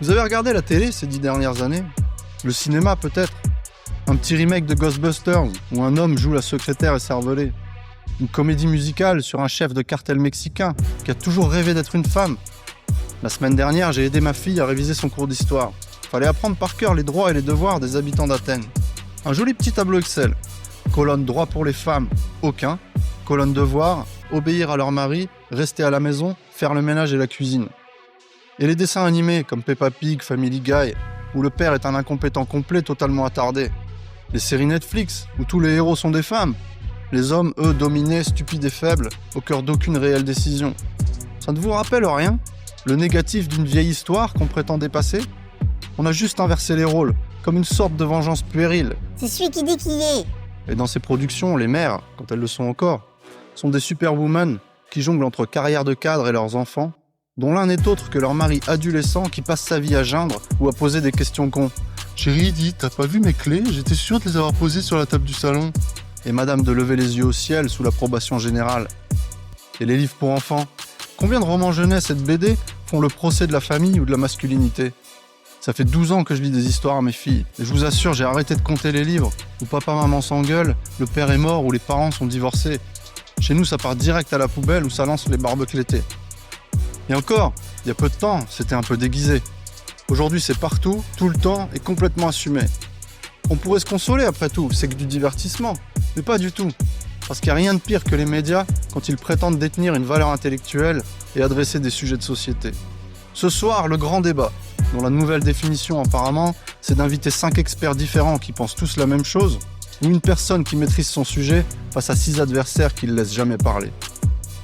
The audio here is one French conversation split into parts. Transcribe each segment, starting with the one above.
Vous avez regardé la télé ces 10 dernières années? Le cinéma peut-être? Un petit remake de Ghostbusters où un homme joue la secrétaire et cervelée? Une comédie musicale sur un chef de cartel mexicain qui a toujours rêvé d'être une femme? La semaine dernière, j'ai aidé ma fille à réviser son cours d'histoire. Fallait apprendre par cœur les droits et les devoirs des habitants d'Athènes. Un joli petit tableau Excel. Colonne droit pour les femmes, aucun. Colonne devoir, obéir à leur mari, rester à la maison, faire le ménage et la cuisine. Et les dessins animés comme Peppa Pig, Family Guy, où le père est un incompétent complet totalement attardé. Les séries Netflix, où tous les héros sont des femmes. Les hommes, eux, dominés, stupides et faibles, au cœur d'aucune réelle décision. Ça ne vous rappelle rien? Le négatif d'une vieille histoire qu'on prétend dépasser? On a juste inversé les rôles, comme une sorte de vengeance puérile. C'est celui qui dit qui est. Et dans ces productions, les mères, quand elles le sont encore, sont des superwomen qui jonglent entre carrière de cadre et leurs enfants, dont l'un n'est autre que leur mari adolescent qui passe sa vie à geindre ou à poser des questions cons. Chérie, dis, t'as pas vu mes clés? J'étais sûr de les avoir posées sur la table du salon. Et madame de lever les yeux au ciel sous l'approbation générale. Et les livres pour enfants. Combien de romans jeunesse et de BD font le procès de la famille ou de la masculinité? Ça fait 12 ans que je lis des histoires à mes filles. Et je vous assure, j'ai arrêté de compter les livres où papa-maman s'engueule, le père est mort ou les parents sont divorcés. Chez nous, ça part direct à la poubelle ou ça lance les barbecues l'été. Et encore, il y a peu de temps, c'était un peu déguisé. Aujourd'hui, c'est partout, tout le temps et complètement assumé. On pourrait se consoler après tout, c'est que du divertissement. Mais pas du tout. Parce qu'il n'y a rien de pire que les médias quand ils prétendent détenir une valeur intellectuelle et adresser des sujets de société. Ce soir, le grand débat, dont la nouvelle définition apparemment, c'est d'inviter 5 experts différents qui pensent tous la même chose, ou une personne qui maîtrise son sujet face à 6 adversaires qui ne le laissent jamais parler.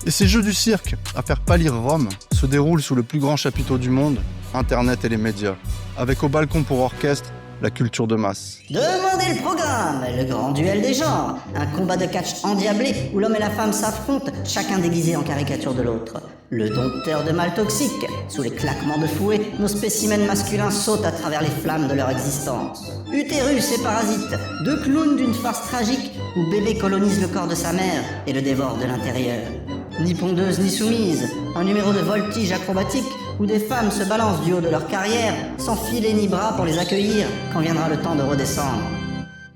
Et ces jeux du cirque, à faire pâlir Rome, se déroulent sous le plus grand chapiteau du monde, Internet et les médias, avec au balcon pour orchestre la culture de masse. Demandez le programme, le grand duel des genres, un combat de catch endiablé où l'homme et la femme s'affrontent, chacun déguisé en caricature de l'autre. Le dompteur de mal toxique, sous les claquements de fouet, nos spécimens masculins sautent à travers les flammes de leur existence. Utérus et parasite, deux clowns d'une farce tragique où bébé colonise le corps de sa mère et le dévore de l'intérieur. Ni pondeuse ni soumise, un numéro de voltige acrobatique où des femmes se balancent du haut de leur carrière sans filet ni bras pour les accueillir quand viendra le temps de redescendre.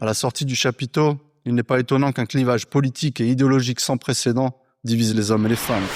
À la sortie du chapiteau, il n'est pas étonnant qu'un clivage politique et idéologique sans précédent divise les hommes et les femmes.